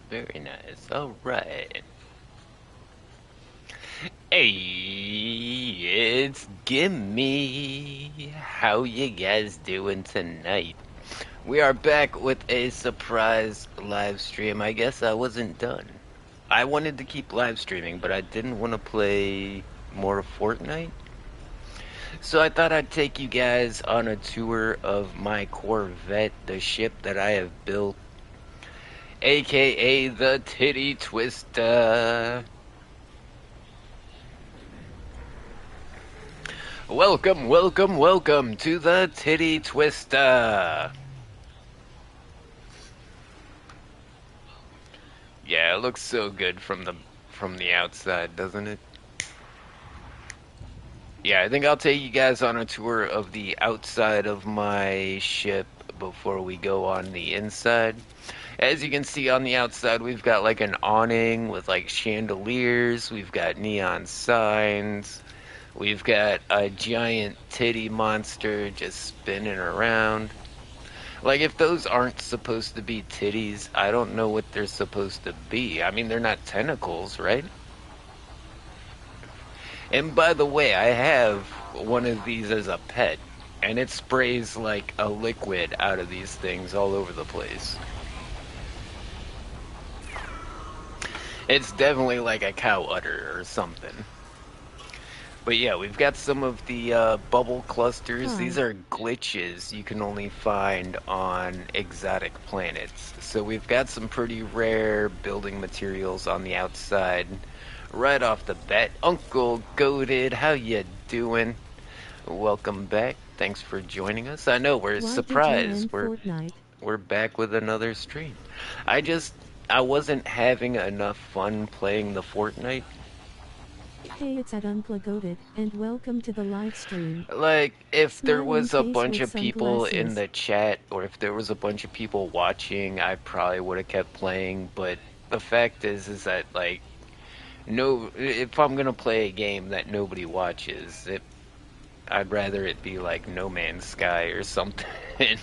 Very nice. All right. Hey, it's Gimme. How you guys doing tonight? We are back with a surprise live stream. I guess I wasn't done. I wanted to keep live streaming, but I didn't want to play more Fortnite. So I thought I'd take you guys on a tour of my Corvette, the ship that I have built, aka the Titty Twister. Welcome, welcome, welcome to the Titty Twister. Yeah, it looks so good from the outside, doesn't it? Yeah, I think I'll take you guys on a tour of the outside of my ship before we go on the inside. As you can see on the outside, we've got like an awning with like chandeliers, we've got neon signs, we've got a giant titty monster just spinning around. Like, if those aren't supposed to be titties, I don't know what they're supposed to be. I mean, they're not tentacles, right? And by the way, I have one of these as a pet, and it sprays like a liquid out of these things all over the place. It's definitely like a cow udder or something. But yeah, we've got some of the bubble clusters. Hi. These are glitches you can only find on exotic planets. So we've got some pretty rare building materials on the outside. Right off the bat, Uncle Goated, how you doing? Welcome back. Thanks for joining us. I know we're Why did you surprised. end Fortnite? We're back with another stream. I just I wasn't having enough fun playing the Fortnite. Hey, it's at Unplugoted, and welcome to the live stream. Like, if there Smiling was a face bunch with of people in sunglasses. the chat, or if there was a bunch of people watching, I probably would have kept playing. But the fact is that, like, no, if I'm gonna play a game that nobody watches, I'd rather it be like No Man's Sky or something.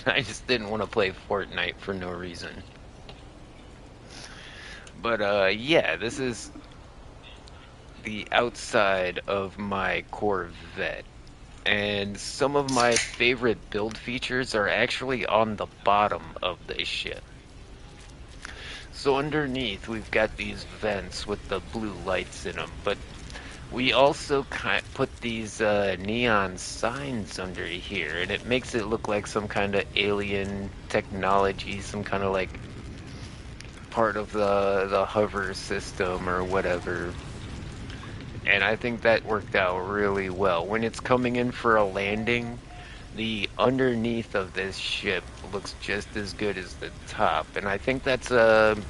I just didn't want to play Fortnite for no reason. But yeah, this is the outside of my Corvette. And some of my favorite build features are actually on the bottom of the ship. So underneath, we've got these vents with the blue lights in them, but we also put these neon signs under here, and it makes it look like some kind of alien technology, some kind of like part of the hover system or whatever. And I think that worked out really well. When it's coming in for a landing, the underneath of this ship looks just as good as the top, and I think that's an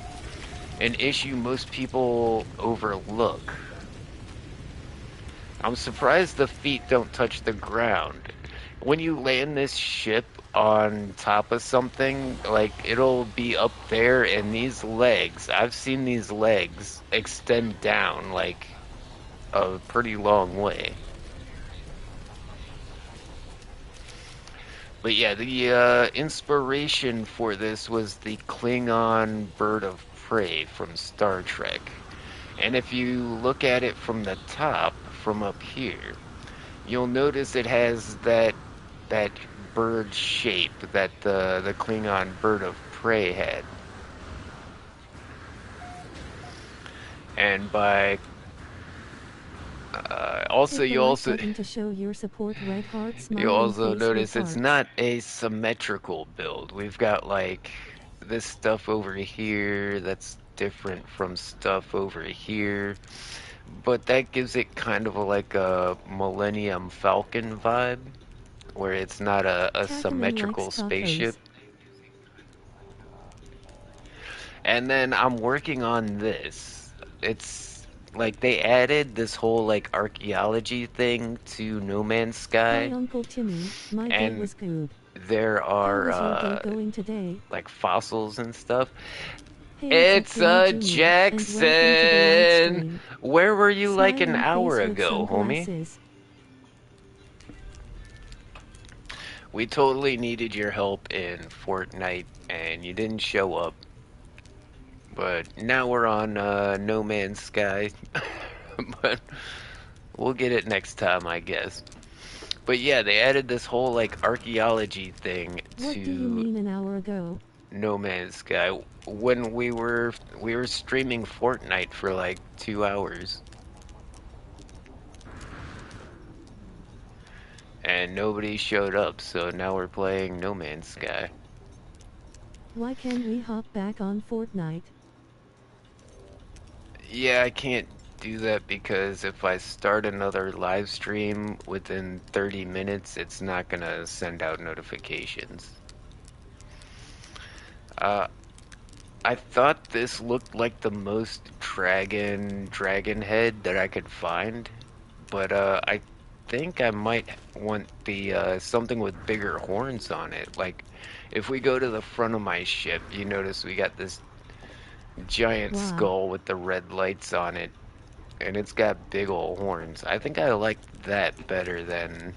issue most people overlook. I'm surprised the feet don't touch the ground. When you land this ship on top of something, like it'll be up there, and these legs, I've seen these legs extend down like a pretty long way. But yeah, the inspiration for this was the Klingon bird of prey from Star Trek. And if you look at it from the top, from up here, you'll notice it has that bird shape that the Klingon bird of prey had. And by also Hit the you like also button to show your support. Red heart you smiling also face with notice it's hearts. not a symmetrical build. We've got like this stuff over here that's different from stuff over here, but that gives it kind of like a Millennium Falcon vibe, where it's not a Catherine likes symmetrical tacos. spaceship. And then I'm working on this. It's like they added this whole like archaeology thing to No Man's Hi Sky, Uncle Timmy, my day and was good. there How are was your day going today? like fossils and stuff. Hey, it's at It's Timmy a Jr., and welcome to the live Jackson. stream. Where were you like an Smiling hour face with ago, homie? sunglasses. We totally needed your help in Fortnite, and you didn't show up. But now we're on No Man's Sky. But we'll get it next time, I guess. But yeah, they added this whole like archaeology thing What do you to mean an hour ago? No Man's Sky when we were streaming Fortnite for like 2 hours and nobody showed up, so now we're playing No Man's Sky. Why can't we hop back on Fortnite? Yeah, I can't do that because if I start another live stream within 30 minutes, it's not gonna send out notifications. Uh, I thought this looked like the most dragon head that I could find, but I think I might want the something with bigger horns on it. Like if we go to the front of my ship, you notice we got this giant Wow. skull with the red lights on it, and it's got big old horns. I think I like that better than.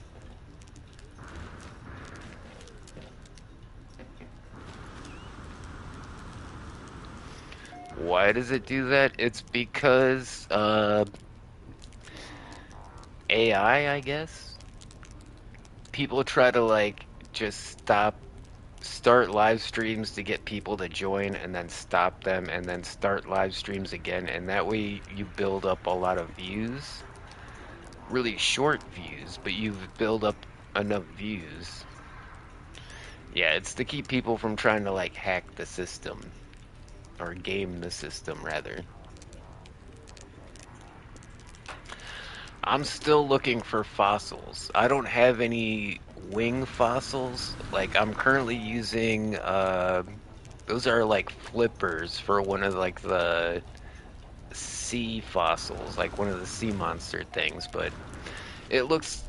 Why does it do that? It's because AI, I guess. People try to like just start live streams to get people to join and then stop them and then start live streams again, and that way you build up a lot of views. Really short views, but you've built up enough views. Yeah, it's to keep people from trying to like hack the system or game the system rather. I'm still looking for fossils. I don't have any wing fossils. Like I'm currently using those are like flippers for one of like the sea fossils, like one of the sea monster things, but it looks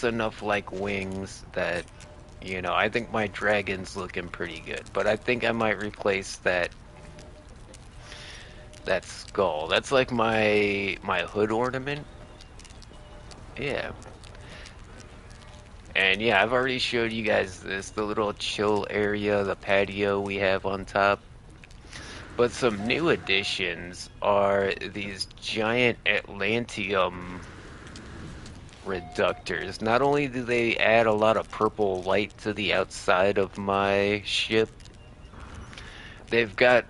enough like wings that I think my dragon's looking pretty good. But I think I might replace that skull. That's like my hood ornament. Yeah. And yeah, I've already showed you guys this, the little chill area, the patio we have on top. But some new additions are these giant Atlanteum reductors. Not only do they add a lot of purple light to the outside of my ship, they've got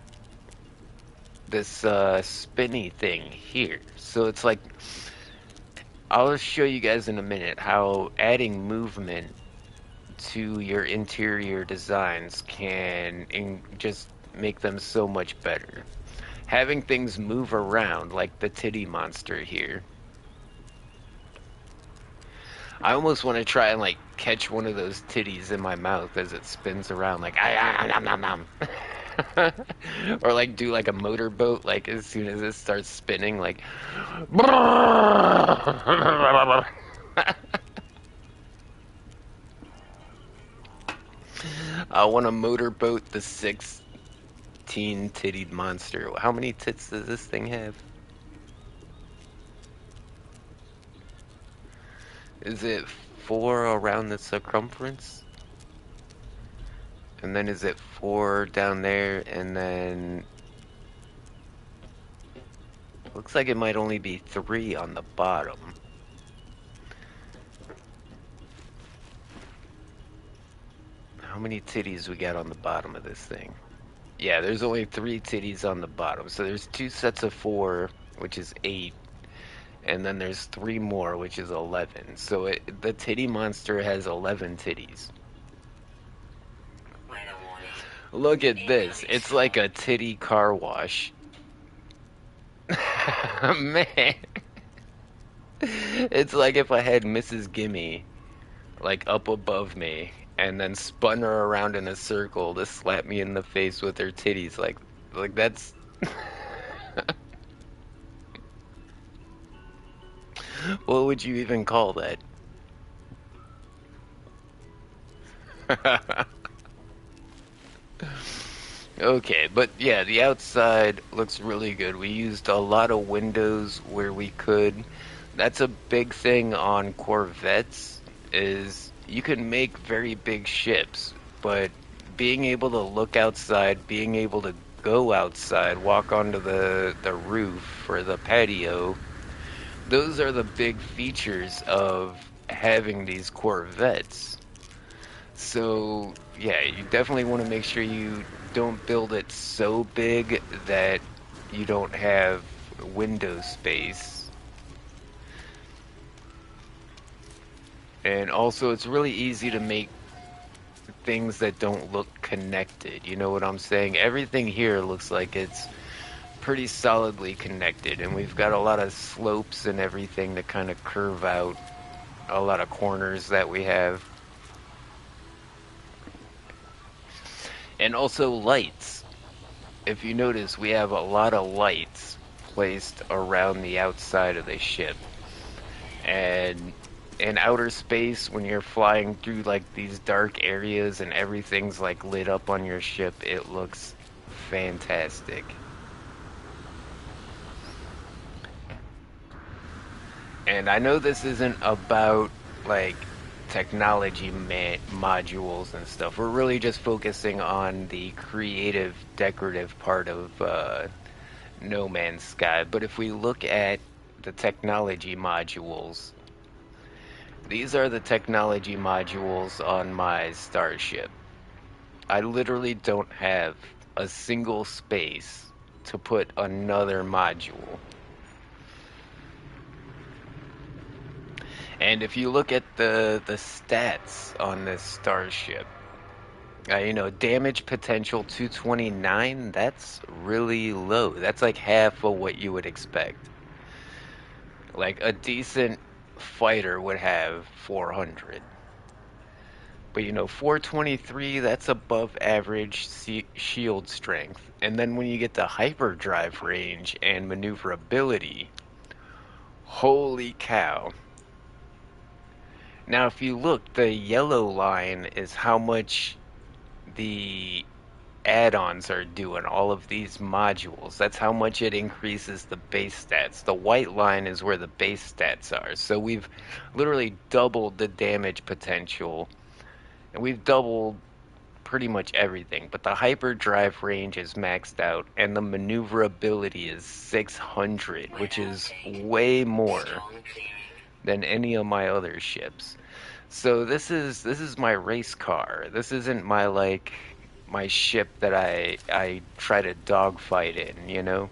this spinny thing here. So it's like, I'll show you guys in a minute how adding movement to your interior designs can just make them so much better. Having things move around like the titty monster here. I almost want to try and like catch one of those titties in my mouth as it spins around like or like do like a motorboat like as soon as it starts spinning like I want to motorboat the 16-tittied monster. How many tits does this thing have? Is it 4 around the circumference? And then is it 4 down there? And then looks like it might only be 3 on the bottom. How many titties we got on the bottom of this thing? Yeah, there's only 3 titties on the bottom. So there's 2 sets of 4, which is 8. And then there's 3 more, which is 11. So the titty monster has 11 titties. Look at this. It's like a titty car wash. Man. It's like if I had Mrs. Gimme like up above me and then spun her around in a circle to slap me in the face with her titties like that's what would you even call that? Okay, but yeah, the outside looks really good. We used a lot of windows where we could. That's a big thing on Corvettes is you can make very big ships, but being able to look outside, being able to go outside, walk onto the roof or the patio, those are the big features of having these Corvettes. So, yeah, you definitely want to make sure you don't build it so big that you don't have window space. And also, it's really easy to make things that don't look connected. You know what I'm saying? Everything here looks like it's pretty solidly connected, and we've got a lot of slopes and everything to kind of curve out a lot of corners that we have. And also lights. If you notice, we have a lot of lights placed around the outside of the ship. And in outer space, when you're flying through like these dark areas and everything's like lit up on your ship, it looks fantastic. And I know this isn't about like technology modules and stuff. We're really just focusing on the creative, decorative part of No Man's Sky. But if we look at the technology modules, these are the technology modules on my starship. I literally don't have a single space to put another module. And if you look at the stats on this starship, damage potential 229, that's really low. That's like half of what you would expect. Like a decent fighter would have 400. But 423, that's above average shield strength. And then when you get to hyperdrive range and maneuverability, holy cow. Now, if you look, the yellow line is how much the add-ons are doing, all of these modules. That's how much it increases the base stats. The white line is where the base stats are. So we've literally doubled the damage potential, and we've doubled pretty much everything. But the hyperdrive range is maxed out, and the maneuverability is 600, which is way more than any of my other ships. So this is my race car. This isn't my ship that I try to dogfight in.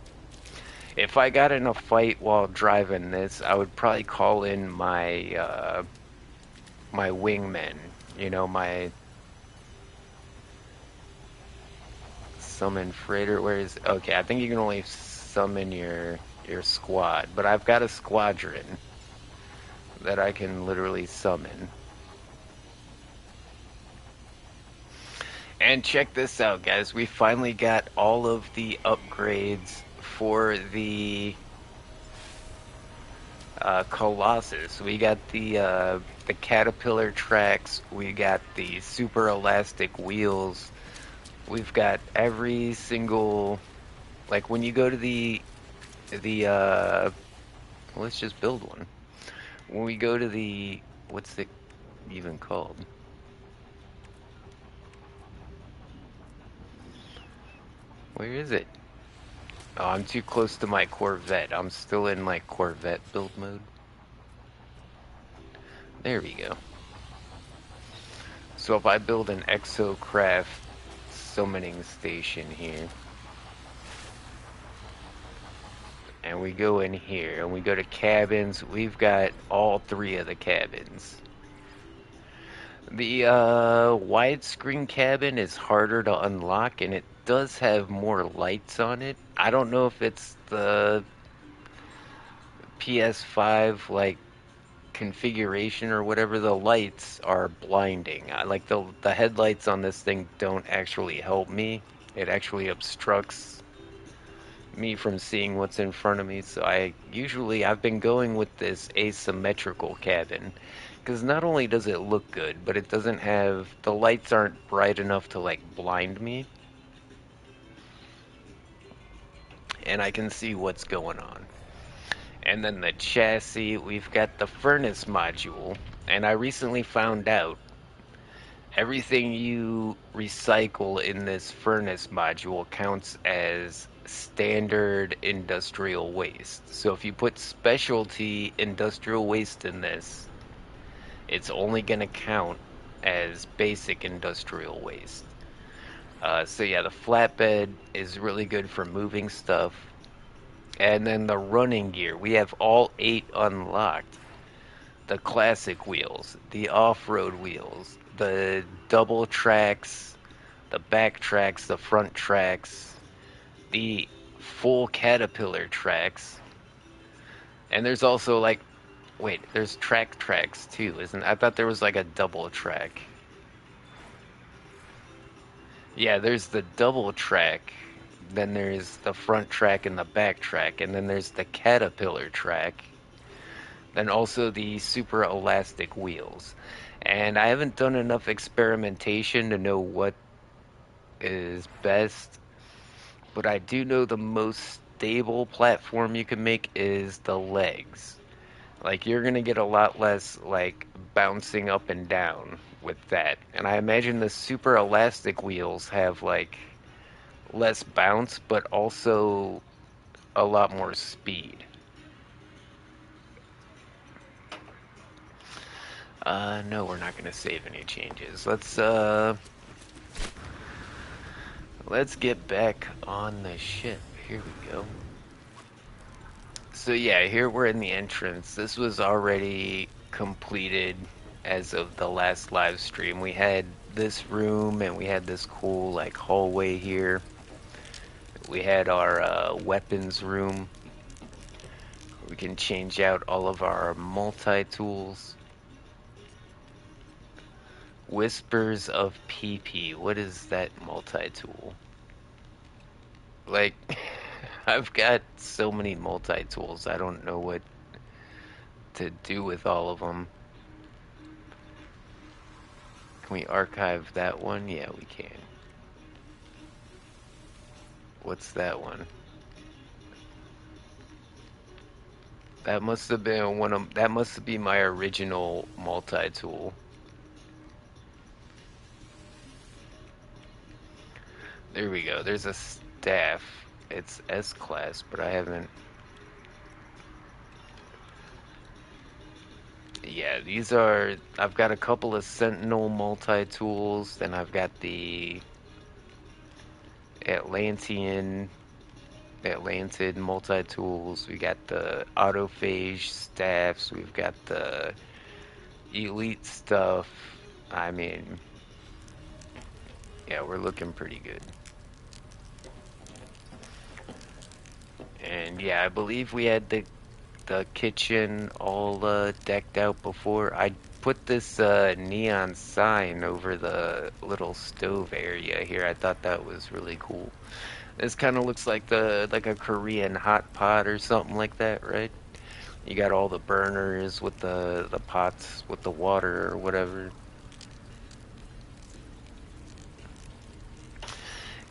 If I got in a fight while driving this, I would probably call in my wingmen, my summon freighter. Okay, I think you can only summon your squad, but I've got a squadron that I can literally summon. And check this out, guys. We finally got all of the upgrades for the Colossus. We got the caterpillar tracks. We got the super elastic wheels. We've got every single, like when you go to the let's just build one. When we go to what's it even called? Where is it? Oh, I'm too close to my Corvette. I'm still in like Corvette build mode. There we go. So if I build an exocraft summoning station here, and we go in here, and we go to cabins, we've got all three of the cabins. The widescreen cabin is harder to unlock, and it does have more lights on it. I don't know if it's the PS5 like configuration or whatever. The lights are blinding. Like the headlights on this thing don't actually help me. It actually obstructs me from seeing what's in front of me. So I've been going with this asymmetrical cabin, because not only does it look good, but it doesn't have, the lights aren't bright enough to like blind me, and I can see what's going on. And then the chassis, we've got the furnace module, and I recently found out Everything you recycle in this furnace module counts as standard industrial waste. So if you put specialty industrial waste in this, it's only going to count as basic industrial waste. So yeah, the flatbed is really good for moving stuff. And then the running gear, we have all 8 unlocked. The classic wheels, the off-road wheels, the double tracks, the back tracks, the front tracks, the full Caterpillar tracks, and there's also like, wait, there's tracks too, isn't? I thought there was like a double track. Yeah, there's the double track, then there's the front track and the back track, and then there's the Caterpillar track, then also the super elastic wheels. And I haven't done enough experimentation to know what is best, but I do know the most stable platform you can make is the legs. Like you're gonna get a lot less like bouncing up and down with that. And I imagine the super elastic wheels have like less bounce, but also a lot more speed. No, we're not gonna save any changes. Let's get back on the ship. Here we go. So yeah, here we're in the entrance. This was already completed as of the last live stream. We had this room and we had this cool like hallway here. We had our weapons room. We can change out all of our multi-tools. Whispers of PP. What is that multi-tool? Like, I've got so many multi-tools. I don't know what to do with all of them. Can we archive that one? Yeah, we can. What's that one? That must have been that must be my original multi-tool. There we go. There's a staff. It's S class, but I haven't. Yeah, these are. I've got a couple of Sentinel multi-tools. Then I've got the Atlantean, Atlantid multi-tools. We got the autophage staffs. We've got the elite stuff. I mean, yeah, we're looking pretty good. And yeah, I believe we had the kitchen all decked out before. I put this neon sign over the little stove area here. I thought that was really cool. This kind of looks like a Korean hot pot or something like that, right? You got all the burners with the pots with the water or whatever.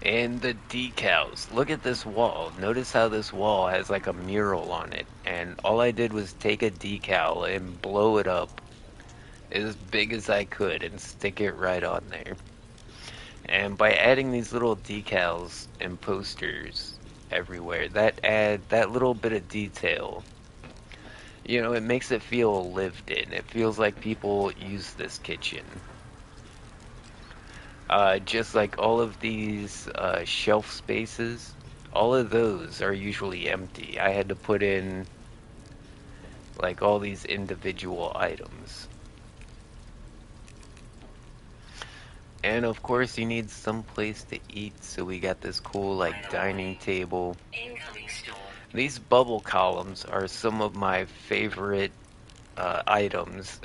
And the decals. Look at this wall. Notice how this wall has like a mural on it. And all I did was take a decal and blow it up as big as I could and stick it right on there. And by adding these little decals and posters everywhere, that little bit of detail, it makes it feel lived in. It feels like people use this kitchen. Just like all of these shelf spaces, all of those are usually empty. I had to put in like all these individual items. And of course you need some place to eat, so we got this cool like dining table. These bubble columns are some of my favorite items.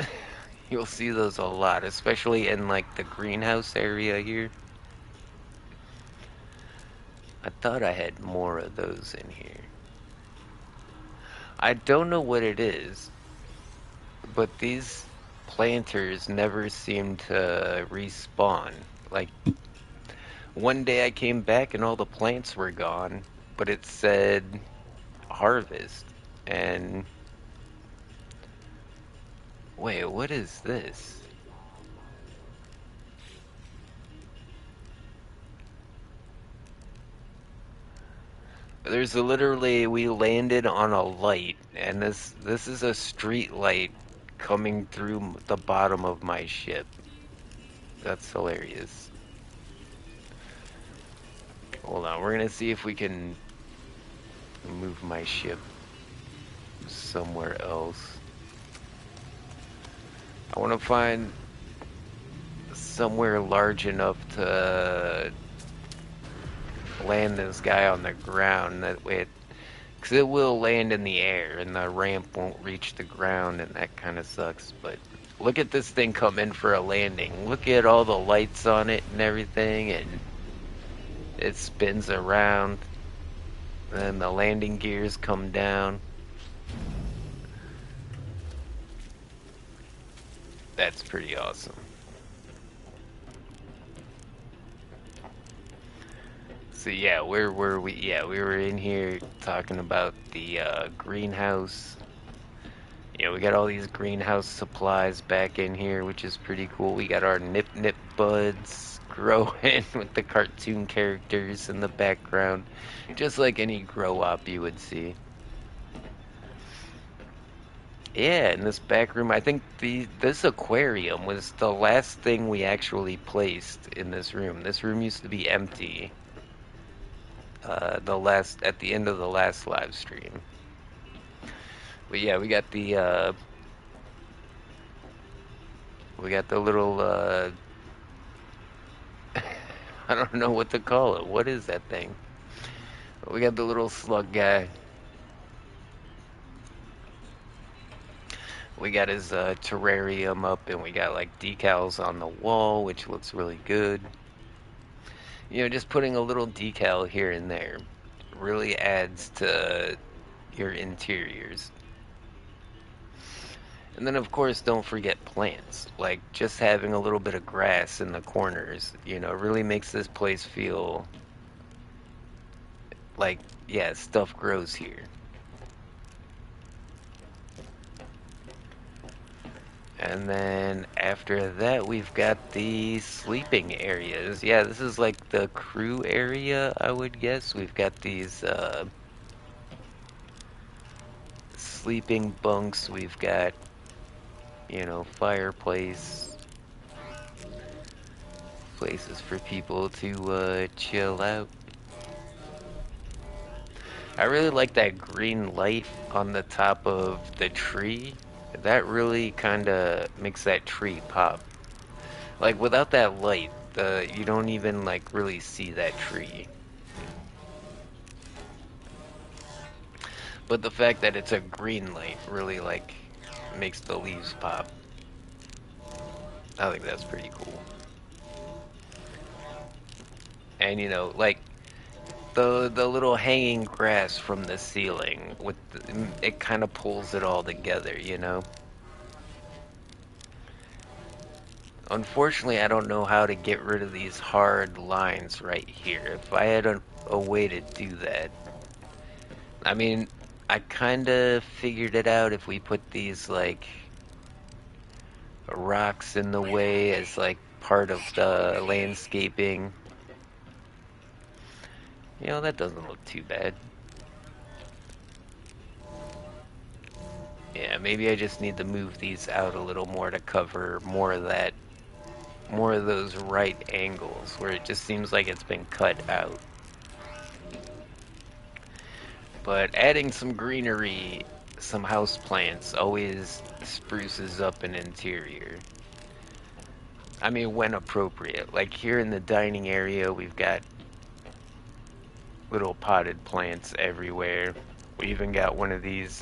You'll see those a lot, especially in like the greenhouse area here. I thought I had more of those in here. I don't know what it is, but these planters never seem to respawn. Like, one day I came back and all the plants were gone, but it said harvest. And wait, what is this? There's literally, we landed on a light, and this is a street light coming through the bottom of my ship. That's hilarious. Hold on, we're gonna see if we can move my ship somewhere else. I want to find somewhere large enough to land this guy on the ground. That way, because it will land in the air and the ramp won't reach the ground, and that kind of sucks. But look at this thing come in for a landing. Look at all the lights on it and everything, and it spins around. Then the landing gears come down. That's pretty awesome. So yeah, where were we? Yeah, we were in here talking about the greenhouse. Yeah, we got all these greenhouse supplies back in here, which is pretty cool. We got our Nip Nip buds growing with the cartoon characters in the background, just like any grow op you would see. Yeah, in this back room, I think this aquarium was the last thing we actually placed in this room. This room used to be empty. At the end of the last live stream. But yeah, we got the little I don't know what to call it. What is that thing? We got the little slug guy. We got his terrarium up, and we got like decals on the wall, which looks really good. You know, just putting a little decal here and there really adds to your interiors. And then, of course, don't forget plants. Like, just having a little bit of grass in the corners, you know, really makes this place feel like, yeah, stuff grows here. And then after that, we've got the sleeping areas. Yeah, this is like the crew area, I would guess. We've got these sleeping bunks. We've got, you know, fireplace, places for people to chill out. I really like that green light on the top of the tree. That really kind of makes that tree pop. Like without that light, you don't even like really see that tree. But the fact that it's a green light really like makes the leaves pop. I think that's pretty cool. And you know, like the little hanging grass from the ceiling with it kind of pulls it all together, you know. Unfortunately, I don't know how to get rid of these hard lines right here. If I had a way to do that. I mean, I kind of figured it out if we put these, like, rocks in the way as, like, part of the landscaping. You know, that doesn't look too bad. Yeah, maybe I just need to move these out a little more to cover more of that, more of those right angles where it just seems like it's been cut out. But adding some greenery, some house plants always spruces up an interior. I mean, when appropriate. Like here in the dining area, we've got little potted plants everywhere. We even got one of these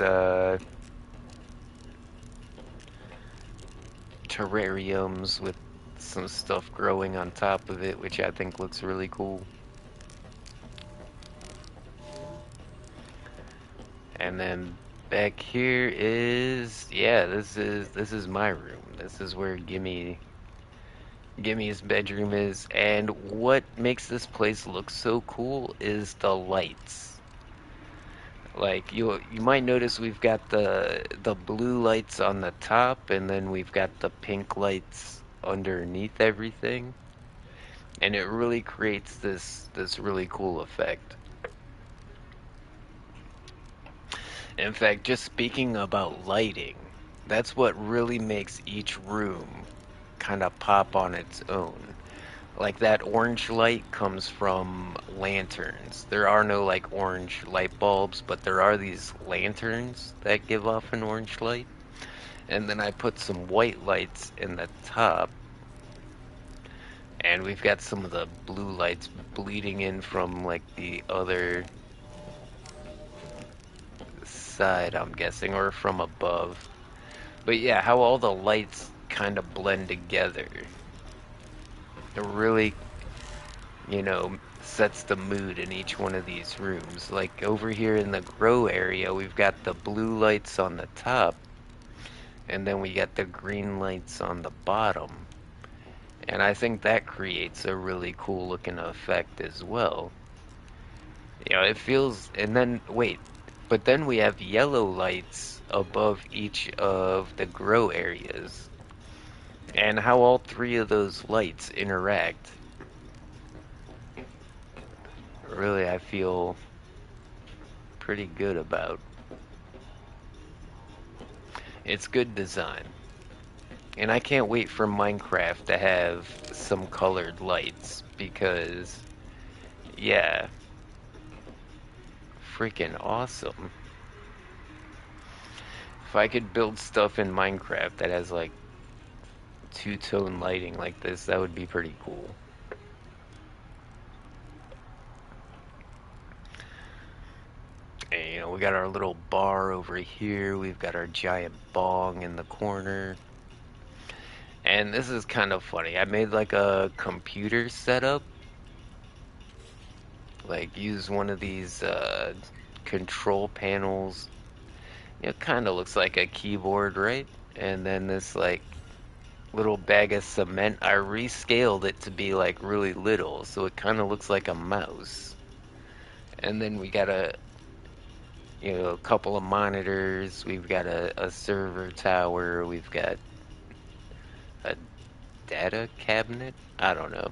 terrariums with some stuff growing on top of it, which I think looks really cool. And then back here is, yeah, this is my room. This is where Gimmy's bedroom is, and what makes this place look so cool is the lights. Like you might notice we've got the blue lights on the top, and then we've got the pink lights underneath everything, and it really creates this really cool effect. In fact, just speaking about lighting, that's what really makes each room kind of pop on its own. Like that orange light comes from lanterns. There are no like orange light bulbs, but there are these lanterns that give off an orange light. And then I put some white lights in the top, and we've got some of the blue lights bleeding in from like the other side, I'm guessing, or from above. But yeah, how all the lights kind of blend together. It really, sets the mood in each one of these rooms. Like over here in the grow area, we've got the blue lights on the top, and then we got the green lights on the bottom. And I think that creates a really cool looking effect as well. It feels, and then, wait, but then we have yellow lights above each of the grow areas. And how all three of those lights interact. Really, I feel pretty good about. It's good design. And I can't wait for Minecraft to have some colored lights because, yeah, freaking awesome. If I could build stuff in Minecraft that has like two-tone lighting like this, that would be pretty cool. And, we got our little bar over here. We've got our giant bong in the corner. And this is kind of funny. I made like a computer setup. Like use one of these control panels. It kind of looks like a keyboard, right? And then this like little bag of cement, I rescaled it to be like really little, so it kind of looks like a mouse. And then we got a couple of monitors. We've got a server tower. We've got a data cabinet. I don't know.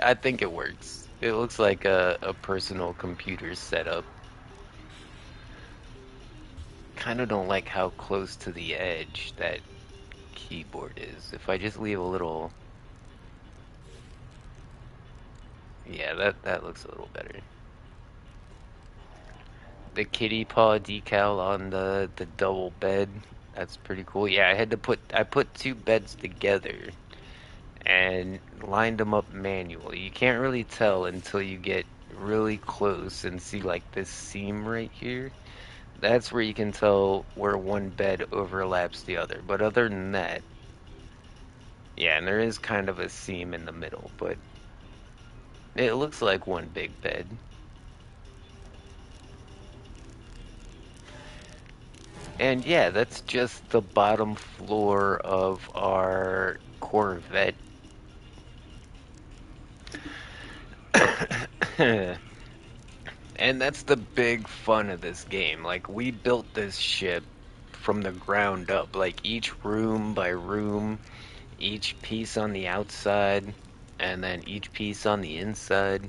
I think it works. It looks like a personal computer setup. Kind of don't like how close to the edge that keyboard is. If I just leave a little, yeah, that looks a little better. The kitty paw decal on the double bed, that's pretty cool. Yeah, I put two beds together and lined them up manually. You can't really tell until you get really close and see like this seam right here. That's where you can tell where one bed overlaps the other. But other than that, yeah, and there is kind of a seam in the middle, but it looks like one big bed. And yeah, that's just the bottom floor of our Corvette. And that's the big fun of this game. Like, we built this ship from the ground up, like each room by room, each piece on the outside, and then each piece on the inside.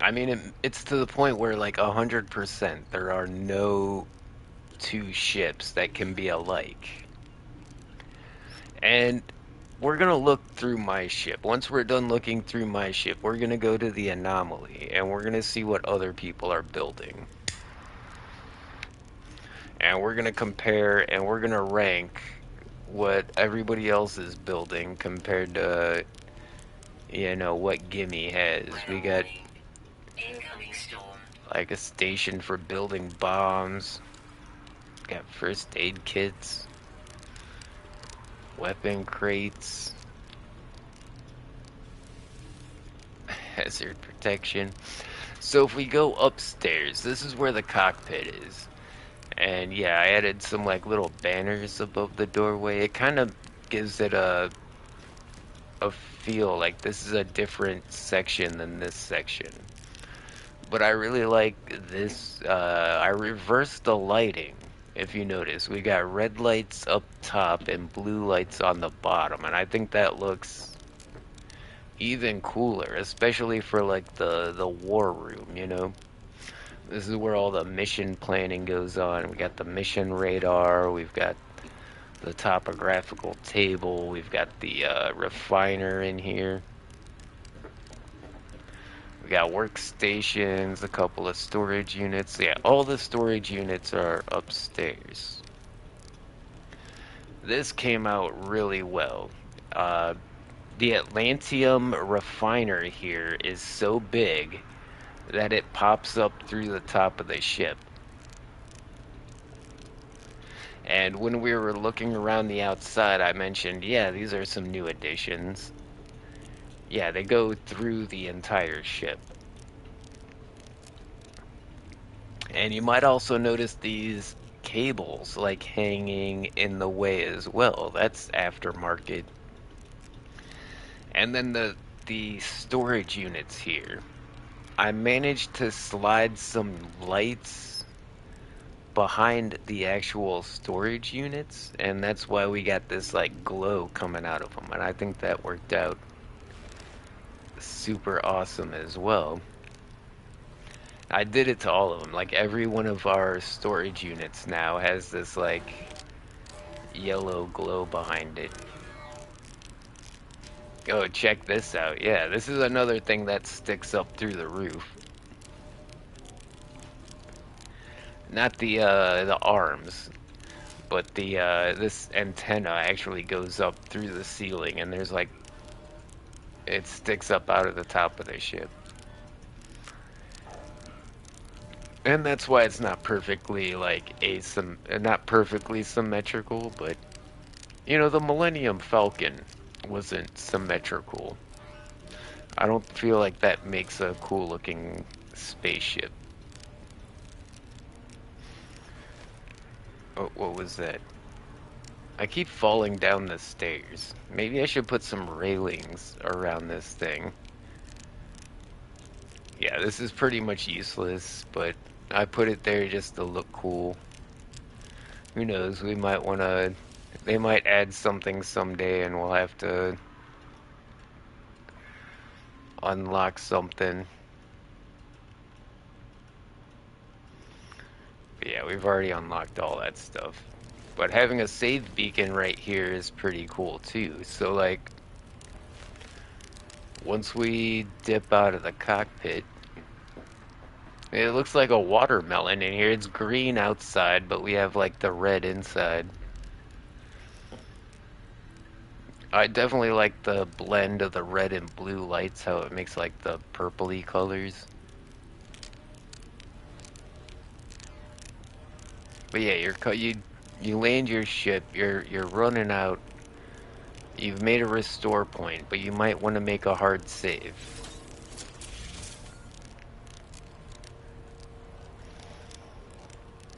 I mean, it's to the point where, like, 100%, there are no two ships that can be alike. And we're gonna look through my ship. Once we're done looking through my ship, we're gonna go to the anomaly, and we're gonna see what other people are building. And we're gonna compare, and we're gonna rank what everybody else is building compared to, what Gimme has. We got like a station for building bombs. Got first aid kits, weapon crates, hazard protection. So if we go upstairs, this is where the cockpit is. And yeah, I added some like little banners above the doorway. It kind of gives it a feel like this is a different section than this section. But I really like this. I reversed the lighting. If you notice, we got red lights up top and blue lights on the bottom, and I think that looks even cooler, especially for like the war room, you know. This is where all the mission planning goes on. We got the mission radar, we've got the topographical table, we've got the refiner in here. We got workstations, a couple of storage units. Yeah, all the storage units are upstairs. This came out really well. Uh, the Atlantium refiner here is so big that it pops up through the top of the ship. And when we were looking around the outside, I mentioned, yeah, these are some new additions. Yeah, they go through the entire ship. And you might also notice these cables like hanging in the way as well. That's aftermarket. And then the storage units here. I managed to slide some lights behind the actual storage units, and that's why we got this like glow coming out of them, and I think that worked out super awesome as well. I did it to all of them. Like every one of our storage units now has this like yellow glow behind it. Oh, check this out. Yeah, this is another thing that sticks up through the roof. Not the arms, but the this antenna actually goes up through the ceiling, and there's like it sticks up out of the top of the ship. And that's why it's not perfectly like not perfectly symmetrical, but you know, the Millennium Falcon wasn't symmetrical. I don't feel like that makes a cool looking spaceship. Oh, what was that? I keep falling down the stairs. Maybe I should put some railings around this thing. Yeah, this is pretty much useless, but I put it there just to look cool. Who knows, we might want to... They might add something someday and we'll have to unlock something. But yeah, we've already unlocked all that stuff. But having a save beacon right here is pretty cool too. So like, once we dip out of the cockpit, it looks like a watermelon in here. It's green outside, but we have like the red inside. I definitely like the blend of the red and blue lights, how it makes like the purpley colors. But yeah, you land your ship, you're running out. You've made a restore point, but you might want to make a hard save.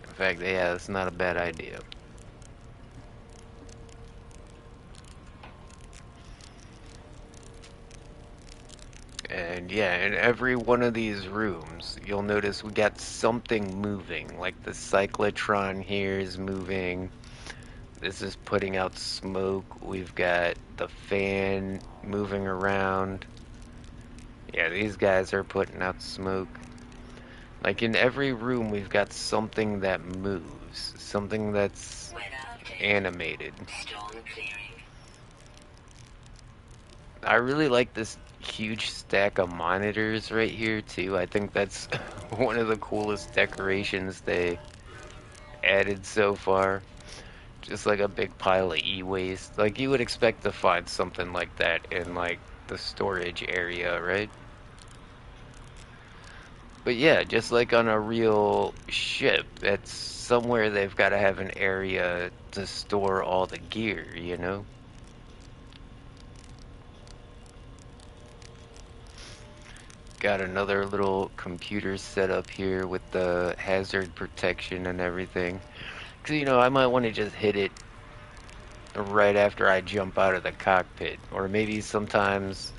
In fact, yeah, that's not a bad idea. And yeah, in every one of these rooms, you'll notice we got something moving. Like the cyclotron here is moving. This is putting out smoke. We've got the fan moving around. Yeah, these guys are putting out smoke. Like in every room, we've got something that moves. Something that's animated. I really like this huge stack of monitors right here too. I think that's one of the coolest decorations they added so far. Just like a big pile of e-waste. Like you would expect to find something like that in like the storage area, right? But yeah, just like on a real ship, it's somewhere they've got to have an area to store all the gear, you know? Got another little computer set up here with the hazard protection and everything. Because, you know, I might want to just hit it right after I jump out of the cockpit. Or maybe sometimes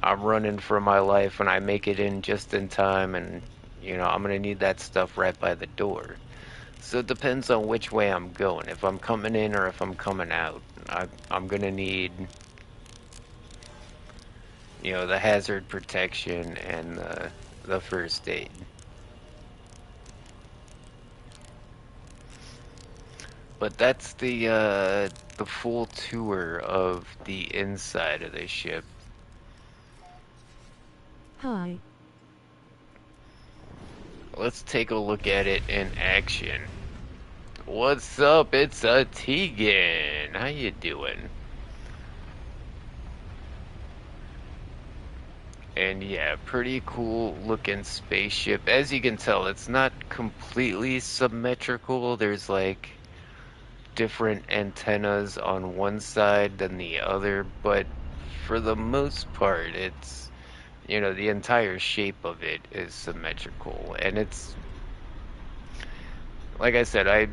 I'm running for my life and I make it in just in time and, you know, I'm going to need that stuff right by the door. So it depends on which way I'm going. If I'm coming in or if I'm coming out. I'm going to need You know, the hazard protection and the first aid. But that's the full tour of the inside of the ship. Hi. Let's take a look at it in action. What's up? It's a Tegan. How you doing? And yeah, pretty cool looking spaceship. As you can tell, it's not completely symmetrical. There's like different antennas on one side than the other, but for the most part, it's, you know, the entire shape of it is symmetrical. And it's, like I said, I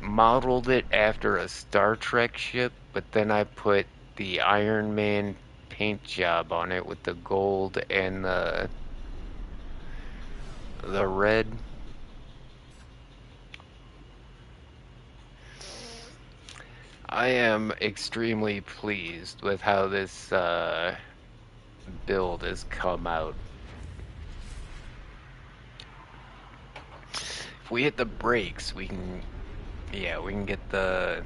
modeled it after a Star Trek ship, but then I put the Iron Man paint job on it with the gold and the red. I am extremely pleased with how this build has come out. If we hit the brakes, we can, yeah, we can get the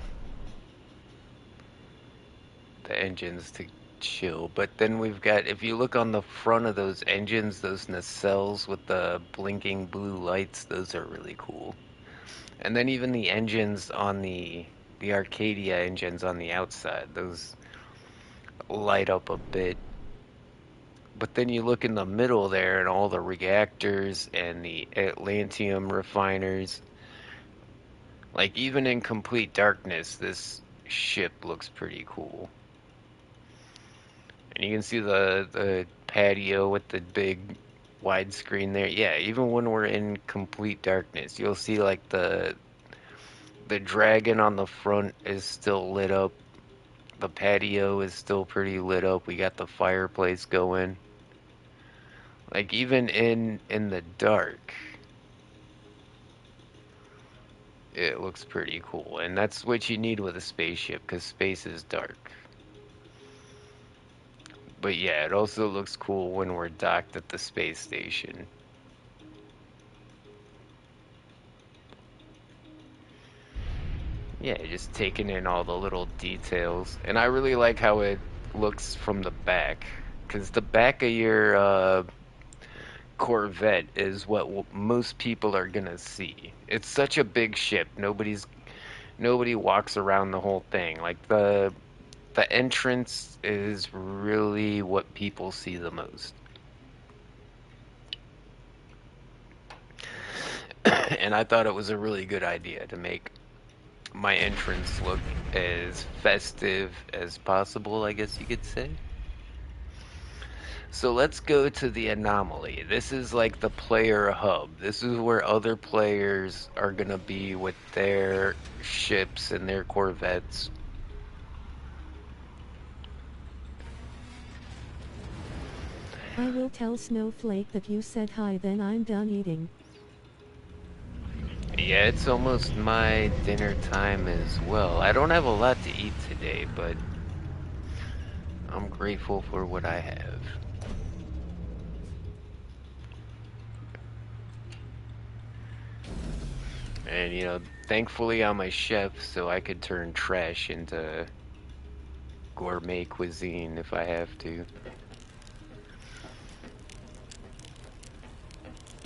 engines to chill. But then we've got, if you look on the front of those engines, those nacelles with the blinking blue lights, those are really cool. And then even the engines on the Arcadia engines on the outside, those light up a bit. But then you look in the middle there and all the reactors and the Atlantium refiners. Like even in complete darkness, this ship looks pretty cool. And you can see the patio with the big widescreen there. Yeah, even when we're in complete darkness, you'll see like the dragon on the front is still lit up. The patio is still pretty lit up. We got the fireplace going. Like even in the dark, it looks pretty cool. And that's what you need with a spaceship, because space is dark. But yeah, it also looks cool when we're docked at the space station. Yeah, just taking in all the little details. And I really like how it looks from the back. Because the back of your Corvette is what most people are gonna see. It's such a big ship. Nobody walks around the whole thing. Like the entrance is really what people see the most. And I thought it was a really good idea to make my entrance look as festive as possible, I guess you could say. So let's go to the anomaly. This is like the player hub. This is where other players are going to be with their ships and their corvettes. I will tell Snowflake that you said hi, then I'm done eating. Yeah, it's almost my dinner time as well. I don't have a lot to eat today, but I'm grateful for what I have. And, you know, thankfully I'm a chef, so I could turn trash into gourmet cuisine if I have to.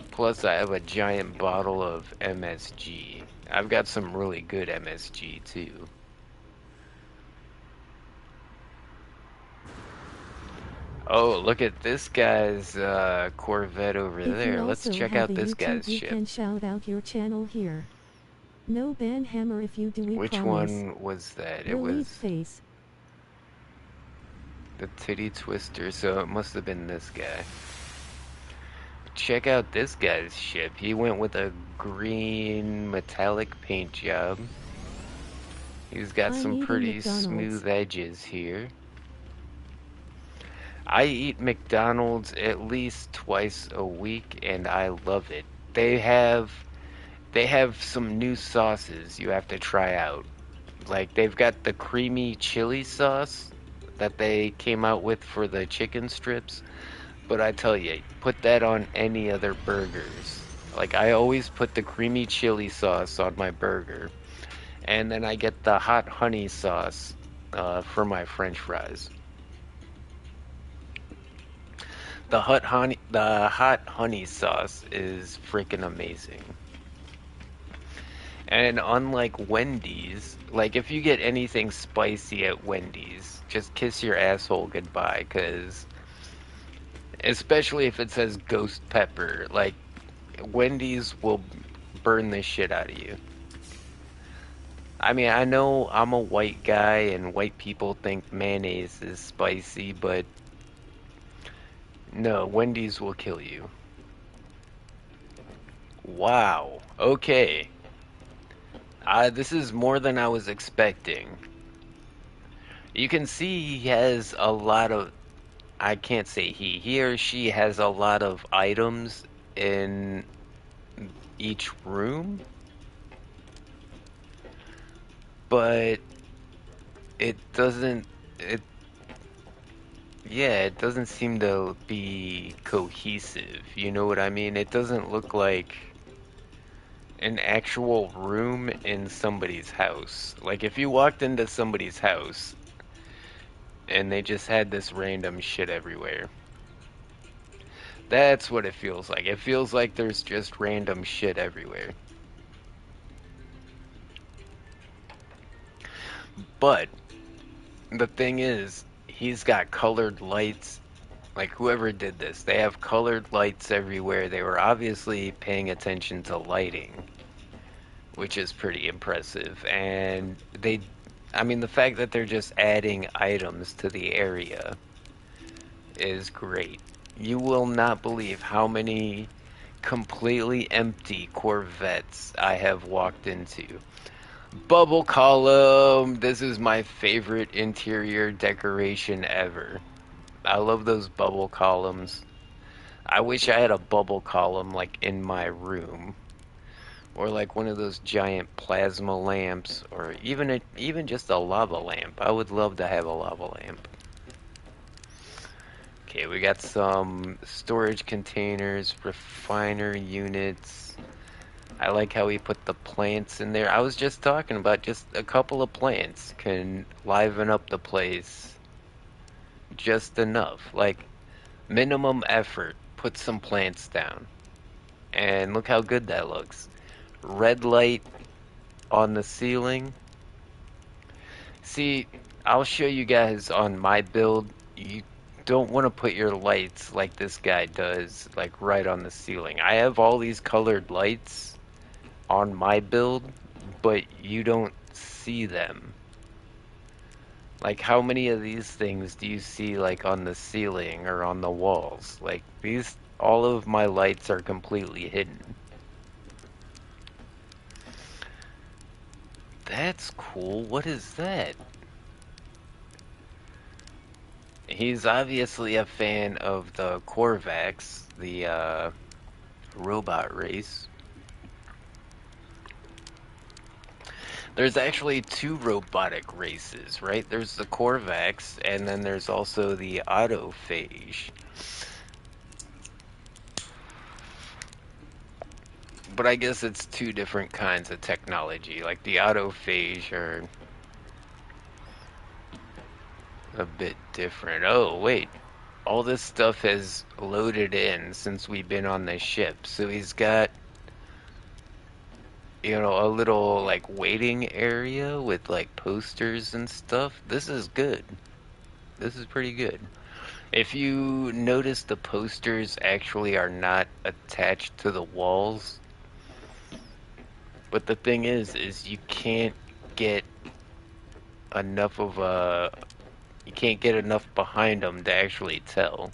Plus, I have a giant bottle of MSG. I've got some really good MSG, too. Oh, look at this guy's Corvette over If you there. Let's also check have out a this YouTube, guy's you ship. can shout out your channel here. No ban hammer if you do, we Which promise. one was that? It Relief was face. the Titty Twister, so it must have been this guy. Check out this guy's ship. He went with a green metallic paint job. He's got I'm some eating pretty McDonald's. smooth edges here. I eat McDonald's at least twice a week and I love it. They have some new sauces you have to try out. Like they've got the creamy chili sauce. that they came out with for the chicken strips. But I tell you, put that on any other burgers. Like I always put the creamy chili sauce on my burger, and then I get the hot honey sauce for my French fries. The hot honey sauce is freaking amazing. And unlike Wendy's, like if you get anything spicy at Wendy's, just kiss your asshole goodbye, 'cause especially if it says ghost pepper, like Wendy's will burn the shit out of you. I mean, I know I'm a white guy and white people think mayonnaise is spicy, but no, Wendy's will kill you. Wow. Okay. This is more than I was expecting. You can see he has a lot of, I can't say he or she has a lot of items in each room, but it doesn't, it, yeah, it doesn't seem to be cohesive. You know what I mean? It doesn't look like an actual room in somebody's house. Like if you walked into somebody's house and they just had this random shit everywhere. That's what it feels like. It feels like there's just random shit everywhere. But the thing is, he's got colored lights. Like whoever did this, they have colored lights everywhere. They were obviously paying attention to lighting, which is pretty impressive. And I mean, the fact that they're just adding items to the area is great. You will not believe how many completely empty Corvettes I have walked into. Bubble column. This is my favorite interior decoration ever. I love those bubble columns. I wish I had a bubble column like in my room, or like one of those giant plasma lamps, or even just a lava lamp. I would love to have a lava lamp. Okay, we got some storage containers, refiner units. I like how we put the plants in there. I was just talking about just a couple of plants can liven up the place just enough. Like minimum effort, put some plants down. And look how good that looks. Red light on the ceiling. See, I'll show you guys on my build. You don't want to put your lights like this guy does, like right on the ceiling. I have all these colored lights on my build, but you don't see them. Like how many of these things do you see like on the ceiling or on the walls? Like these, all of my lights are completely hidden. That's cool. What is that? He's obviously a fan of the Korvax, the robot race. There's actually two robotic races, right? There's the Korvax, and then there's also the Autophage. But I guess it's two different kinds of technology. Like the Autophage are a bit different. Oh, wait. All this stuff has loaded in since we've been on the ship. So he's got, you know, a little like waiting area with like posters and stuff. This is good. This is pretty good. If you notice, the posters actually are not attached to the walls. But the thing is you can't get enough of a, you can't get enough behind them to actually tell.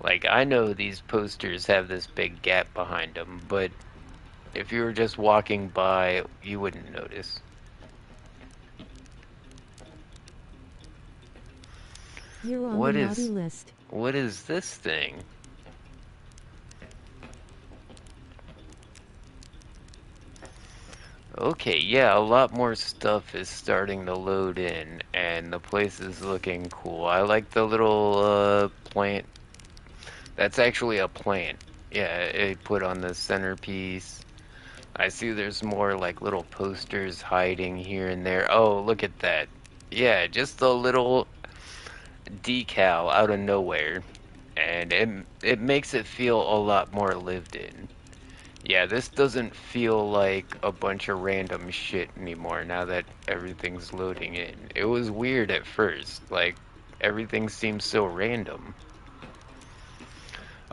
Like, I know these posters have this big gap behind them, but if you were just walking by, you wouldn't notice. You're on the naughty list. What is this thing? Okay, yeah, a lot more stuff is starting to load in, and the place is looking cool. I like the little plant. That's actually a plant. Yeah, it put on the centerpiece. I see there's more like little posters hiding here and there. Oh, look at that. Yeah, just a little decal out of nowhere, and it makes it feel a lot more lived in. Yeah, this doesn't feel like a bunch of random shit anymore now that everything's loading in. It was weird at first, like everything seems so random.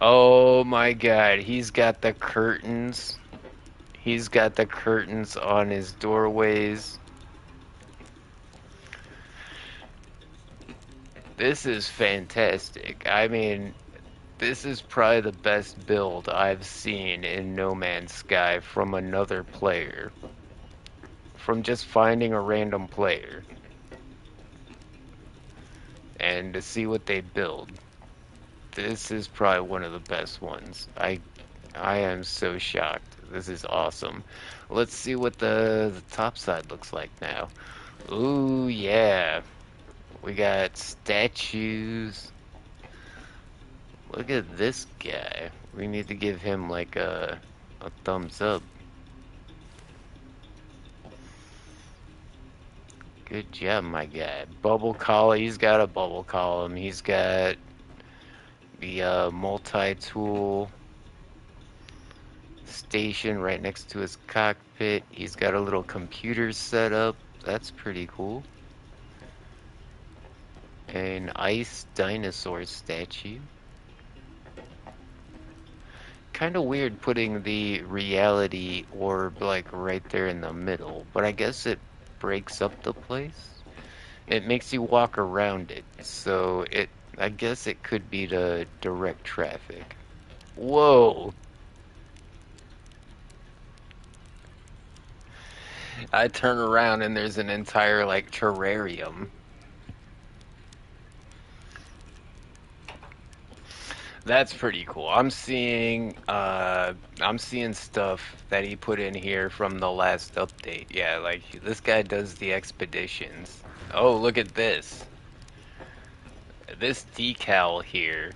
Oh my god, he's got the curtains. He's got the curtains on his doorways. This is fantastic. I mean, this is probably the best build I've seen in No Man's Sky from another player. From just finding a random player and to see what they build. This is probably one of the best ones. I am so shocked. This is awesome. Let's see what the top side looks like now. Ooh, yeah. We got statues. Look at this guy. We need to give him like a thumbs up. Good job, my guy. Bubble column. He's got a bubble column. He's got the multi-tool station right next to his cockpit. He's got a little computer set up. That's pretty cool. An ice dinosaur statue. Kind of weird putting the reality orb like right there in the middle, but I guess it breaks up the place. It makes you walk around it, so I guess it could be to direct traffic. Whoa! I turn around and there's an entire like terrarium. That's pretty cool. I'm seeing stuff that he put in here from the last update. Yeah, like this guy does the expeditions. Oh, look at this. This decal here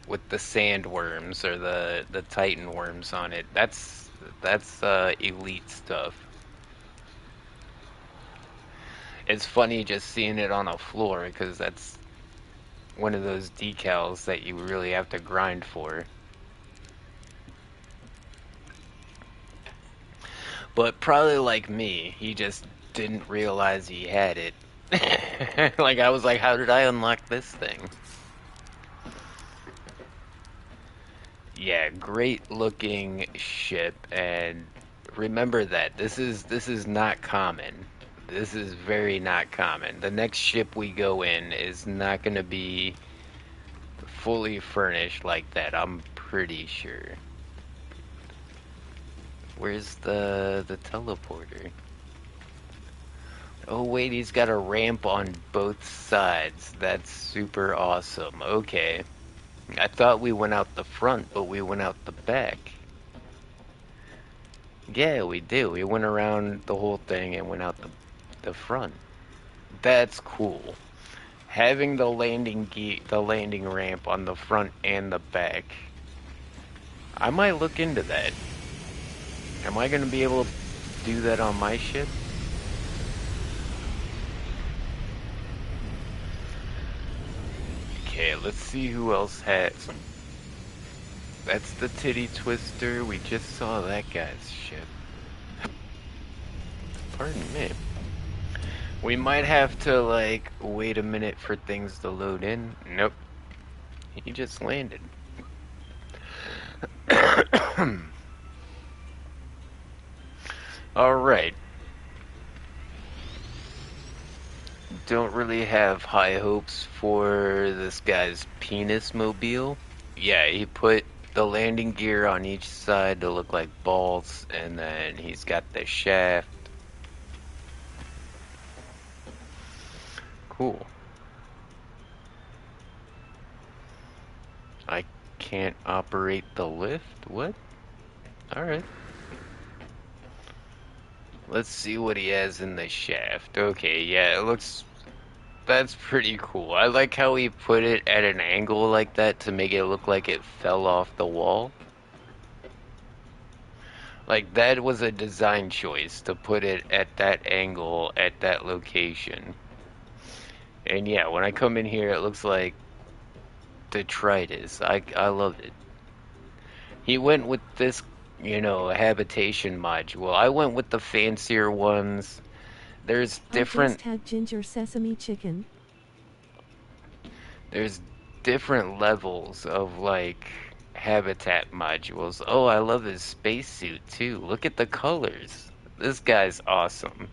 with the sandworms or the titan worms on it. That's elite stuff. It's funny just seeing it on a floor because that's one of those decals that you really have to grind for. But probably like me, he just didn't realize he had it. Like I was like, how did I unlock this thing? Yeah, great looking ship, and remember that this is not common. This is very not common. The next ship we go in is not going to be fully furnished like that, I'm pretty sure. Where's the teleporter? Oh wait, he's got a ramp on both sides. That's super awesome. Okay. I thought we went out the front, but we went out the back. Yeah, we did. We went around the whole thing and went out the front. That's cool. Having the landing ramp on the front and the back. I might look into that. Am I gonna be able to do that on my ship? Okay, let's see who else has. That's the titty twister. We just saw that guy's ship. Pardon me. We might have to, like, wait a minute for things to load in. Nope. He just landed. Alright. Don't really have high hopes for this guy's penis mobile. Yeah, he put the landing gear on each side to look like balls, and then he's got the shaft. Cool. I can't operate the lift? What? Alright. Let's see what he has in the shaft. Okay, yeah, it looks... That's pretty cool. I like how he put it at an angle like that to make it look like it fell off the wall. Like, that was a design choice to put it at that angle at that location. And yeah, when I come in here, it looks like detritus. I love it. He went with this, habitation module. I went with the fancier ones. There's I different just had ginger sesame chicken. there's different levels of like habitat modules. Oh, I love his spacesuit too. Look at the colors. This guy's awesome.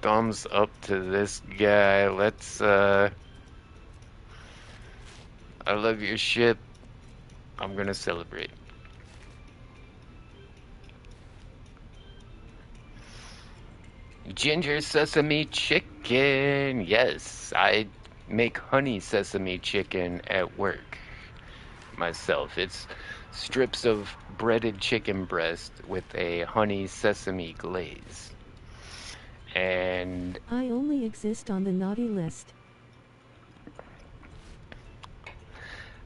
Thumbs up to this guy. I love your ship. I'm gonna celebrate. Ginger sesame chicken. Yes, I make honey sesame chicken at work myself. It's strips of breaded chicken breast with a honey sesame glaze. And I only exist on the naughty list.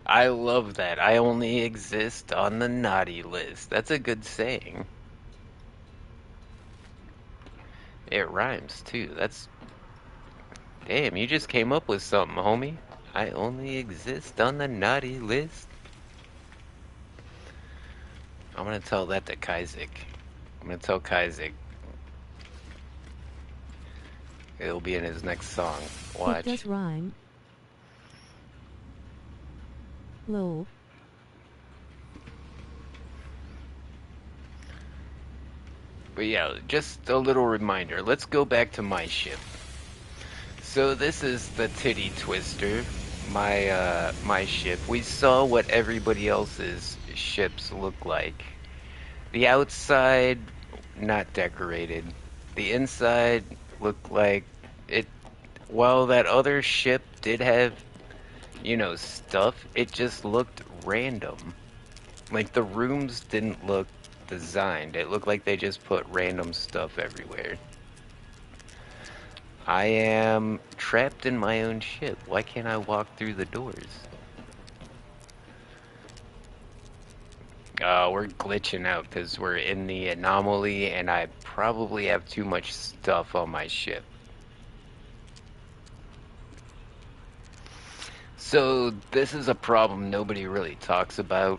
I love that. I only exist on the naughty list. That's a good saying. It rhymes too. That's... Damn, you just came up with something, homie. I only exist on the naughty list. I'm gonna tell that to Kaizek. I'm gonna tell Kaizek. It'll be in his next song. It Watch. does rhyme. Lol. But yeah, just a little reminder. Let's go back to my ship. So this is the Titty Twister, my ship. We saw what everybody else's ships look like. The outside, not decorated. The inside looked like it. While that other ship did have, stuff, it just looked random. Like the rooms didn't look designed. It looked like they just put random stuff everywhere. I am trapped in my own ship. Why can't I walk through the doors? We're glitching out because we're in the anomaly and I probably have too much stuff on my ship. So this is a problem nobody really talks about.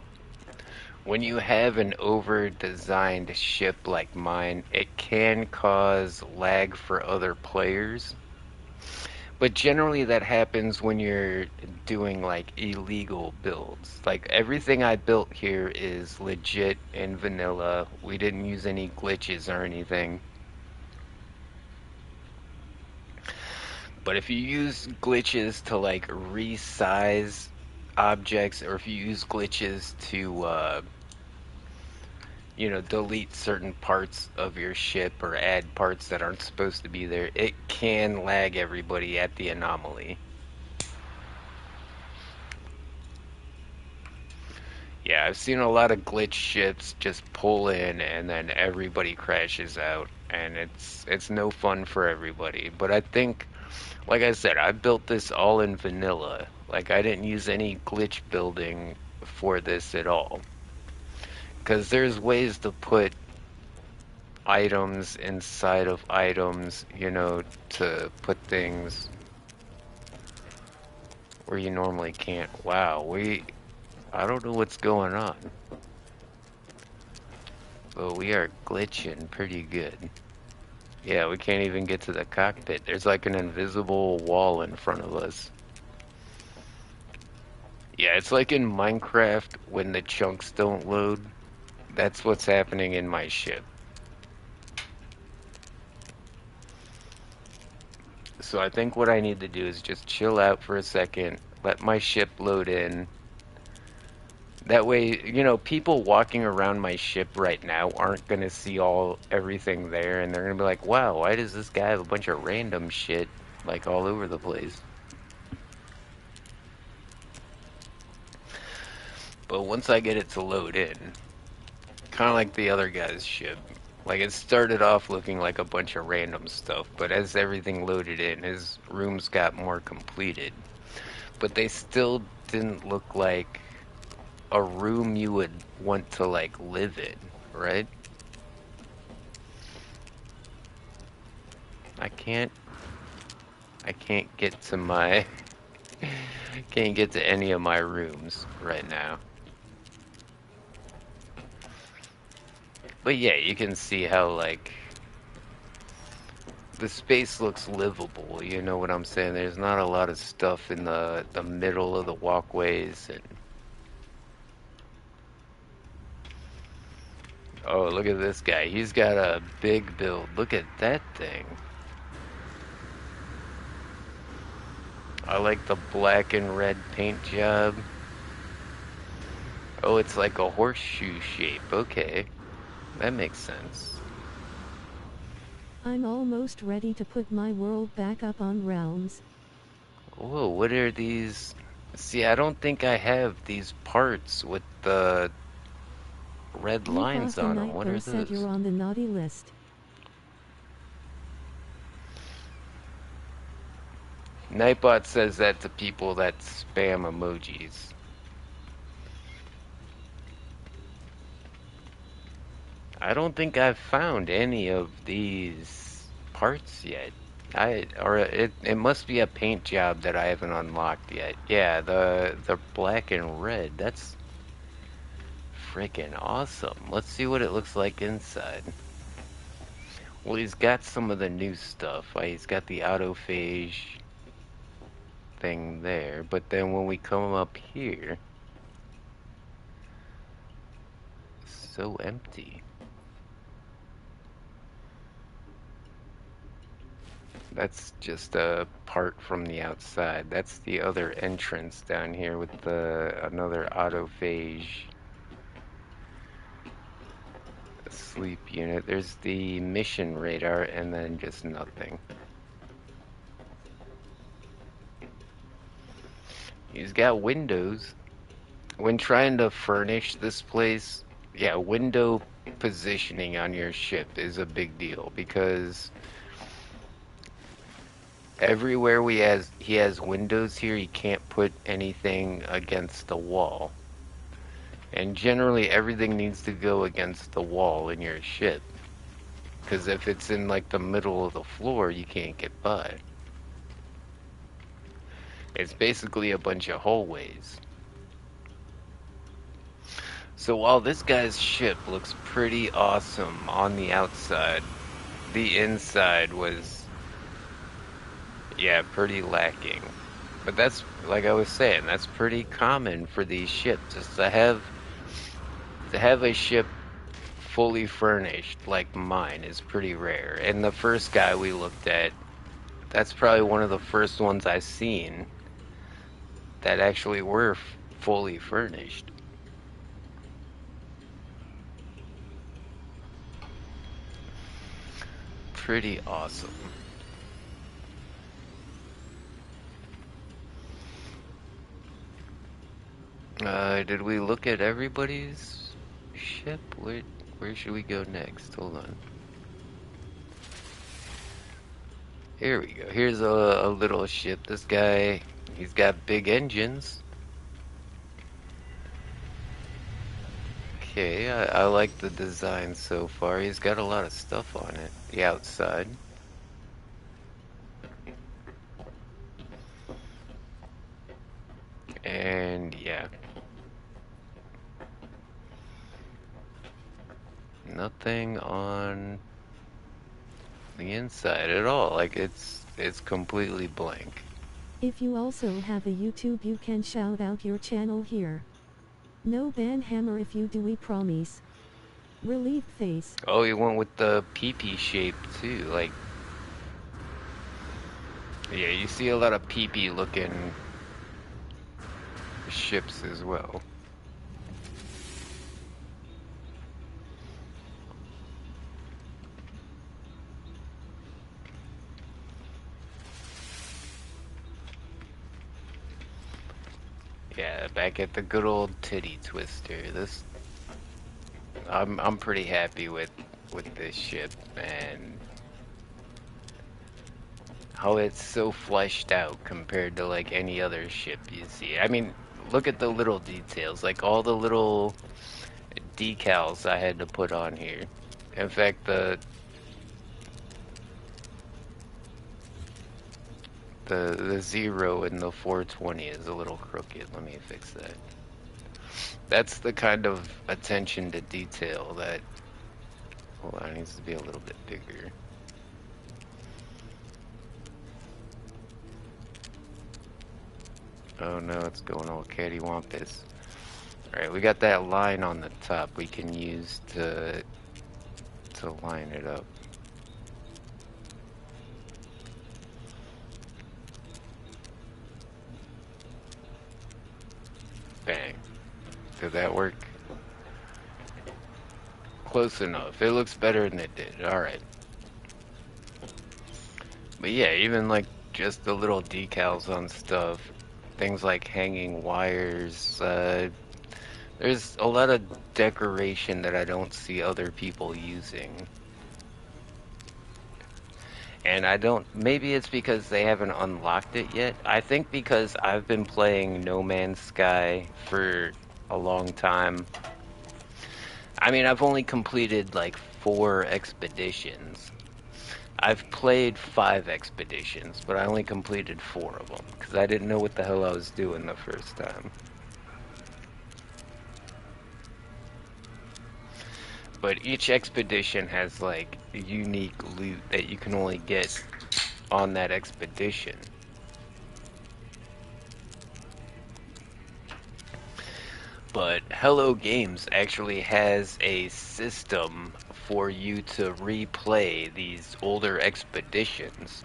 When you have an over-designed ship like mine, it can cause lag for other players. But generally that happens when you're doing like illegal builds. Like everything I built here is legit and vanilla. We didn't use any glitches or anything. But if you use glitches to like resize objects, or if you use glitches to delete certain parts of your ship or add parts that aren't supposed to be there, it can lag everybody at the anomaly. Yeah, I've seen a lot of glitch ships just pull in and then everybody crashes out, and it's no fun for everybody. But I think, like I said, I built this all in vanilla. Like I didn't use any glitch building for this at all. Because there's ways to put items inside of items, to put things where you normally can't. Wow, I don't know what's going on. But we are glitching pretty good. Yeah, we can't even get to the cockpit. There's like an invisible wall in front of us. Yeah, it's like in Minecraft when the chunks don't load. That's what's happening in my ship. So I think what I need to do is just chill out for a second, let my ship load in. That way, people walking around my ship right now aren't gonna see everything there, and they're gonna be like, wow, why does this guy have a bunch of random shit, like, all over the place? But once I get it to load in, kind of like the other guy's ship, like it started off looking like a bunch of random stuff, but as everything loaded in, his rooms got more completed. But they still didn't look like a room you would want to like live in, right? I can't I can't get to my can't get to any of my rooms right now. But yeah, you can see how like the space looks livable, you know what I'm saying? There's not a lot of stuff in the middle of the walkways and oh, look at this guy. He's got a big build. Look at that thing. I like the black and red paint job. Oh, it's like a horseshoe shape. Okay. That makes sense. I'm almost ready to put my world back up on Realms. Whoa, what are these? See, I don't think I have these parts with the red lines Newfrost on and them. What Nightbow are said those? you're on the naughty list. Nightbot says that to people that spam emojis. I don't think I've found any of these parts yet. It must be a paint job that I haven't unlocked yet. Yeah, the black and red. That's freaking awesome. Let's see what it looks like inside. Well, he's got some of the new stuff. He's got the autophage thing there, but then when we come up here, so empty. That's just a part from the outside. That's the other entrance down here with the another autophage sleep unit. There's the mission radar and then just nothing. He's got windows. When trying to furnish this place, yeah, window positioning on your ship is a big deal because everywhere he has windows here, he can't put anything against the wall. And generally everything needs to go against the wall in your ship. Because if it's in like the middle of the floor, you can't get by. It's basically a bunch of hallways. So while this guy's ship looks pretty awesome on the outside, the inside was, yeah, pretty lacking. But that's, like I was saying, that's pretty common for these ships, is to have a ship fully furnished like mine is pretty rare. And the first guy we looked at, that's probably one of the first ones I seen that actually were fully furnished. Pretty awesome. Did we look at everybody's ship? Where should we go next? Hold on. Here we go. Here's a little ship. This guy, he's got big engines. Okay, I like the design so far. He's got a lot of stuff on it. The outside. And yeah. Nothing on the inside at all. Like it's completely blank. If you also have a YouTube, you can shout out your channel here. No ban hammer if you do, we promise. Relieved face. Oh, he went with the PP shape too. Like, yeah, you see a lot of PP looking ships as well. Yeah, back at the good old titty twister. I'm pretty happy with this ship and how it's so fleshed out compared to like any other ship you see. I mean, look at the little details, like all the little decals I had to put on here. In fact, the zero in the 420 is a little crooked. Let me fix that. That's the kind of attention to detail that, hold on, it needs to be a little bit bigger. Oh no, it's going all cattywampus. Alright, we got that line on the top we can use to line it up. Bang. Did that work? Close enough. It looks better than it did. Alright. But yeah, even like just the little decals on stuff, things like hanging wires, there's a lot of decoration that I don't see other people using. And I don't, maybe it's because they haven't unlocked it yet. I think because I've been playing No Man's Sky for a long time. I mean, I've only completed like 4 expeditions. I've played 5 expeditions, but I only completed 4 of them because I didn't know what the hell I was doing the first time. But each expedition has like unique loot that you can only get on that expedition. But Hello Games actually has a system for you to replay these older expeditions.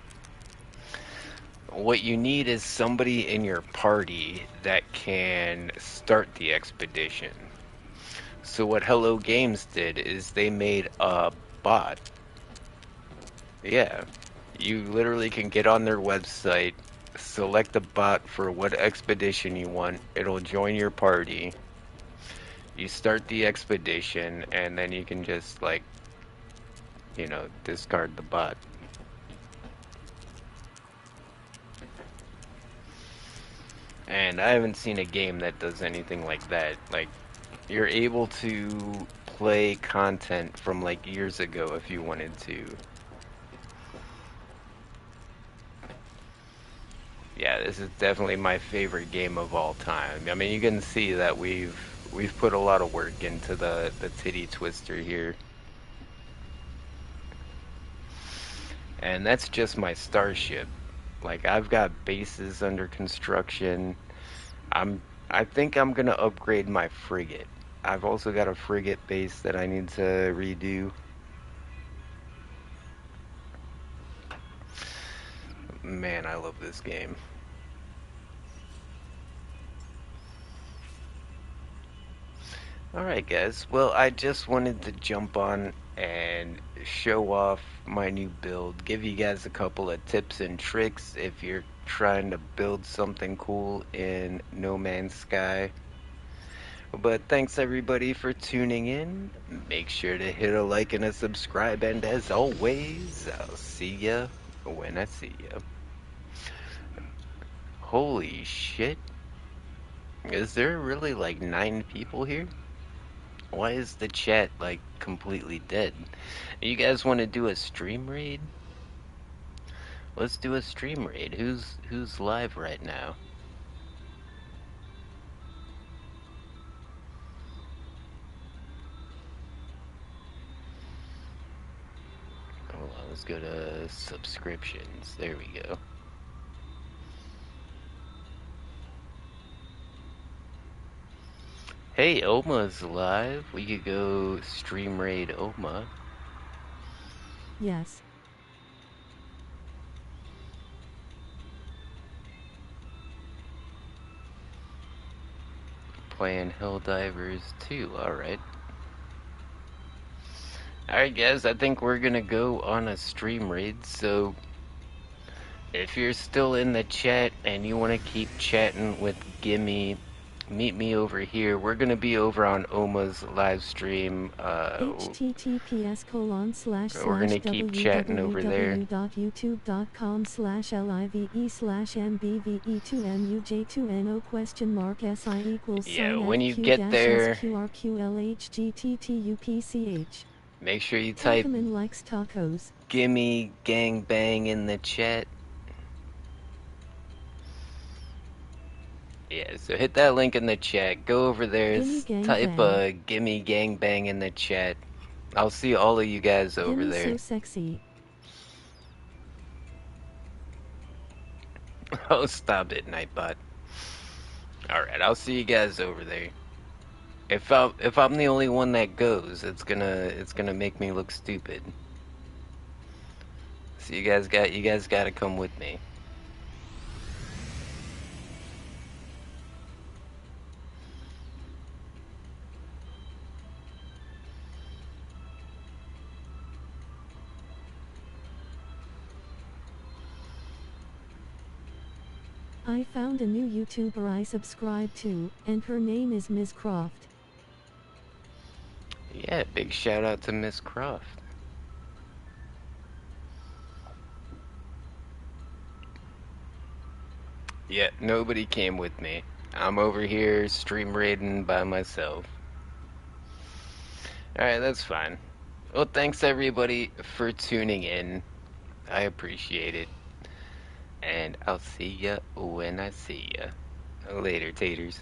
What you need is somebody in your party that can start the expedition. So what Hello Games did is they made a bot. Yeah, you literally can get on their website, select a bot for what expedition you want, it'll join your party. You start the expedition, and then you can just, like, you know, discard the bot. And I haven't seen a game that does anything like that. Like, you're able to play content from, like, years ago if you wanted to. Yeah, this is definitely my favorite game of all time. I mean, you can see that we've put a lot of work into the titty twister here. And that's just my starship. Like, I've got bases under construction. I think I'm gonna upgrade my frigate. I've also got a frigate base that I need to redo. Man, I love this game. Alright guys, well I just wanted to jump on and show off my new build, give you guys a couple of tips and tricks if you're trying to build something cool in No Man's Sky. But thanks everybody for tuning in. Make sure to hit a like and a subscribe, and as always, I'll see ya when I see ya. Holy shit. Is there really like 9 people here? Why is the chat like completely dead? You guys want to do a stream raid? Let's do a stream raid. Who's live right now? Hold on, let's go to subscriptions. There we go. Hey, Oma's live. We could go stream raid Oma. Yes. Playing Helldivers 2, alright. Alright guys, I think we're gonna go on a stream raid, so if you're still in the chat and you want to keep chatting with Gimme, meet me over here. We're gonna be over on Oma's live stream. We're gonna keep chatting over there. https://www.youtube.com/live/mbve2muj2no question mark si equals Yeah, sign when at you q get dash s there, q r q l h g t t u p c h. make sure you type Pokemon likes tacos. "Gimme Gang Bang" in the chat. Yeah, so hit that link in the chat. Go over there, Gimme gang type bang. "Gimme Gang Bang" in the chat. I'll see all of you guys over Gimme there. so sexy. Oh, stop it, Nightbot. Alright, I'll see you guys over there. If I'm the only one that goes, it's gonna make me look stupid. So you guys gotta come with me. I found a new YouTuber I subscribe to, and her name is Ms. Croft. Yeah, big shout out to Miss Croft. Yeah, nobody came with me. I'm over here stream raiding by myself. Alright, that's fine. Well, thanks everybody for tuning in. I appreciate it. And I'll see ya when I see ya. Later, taters.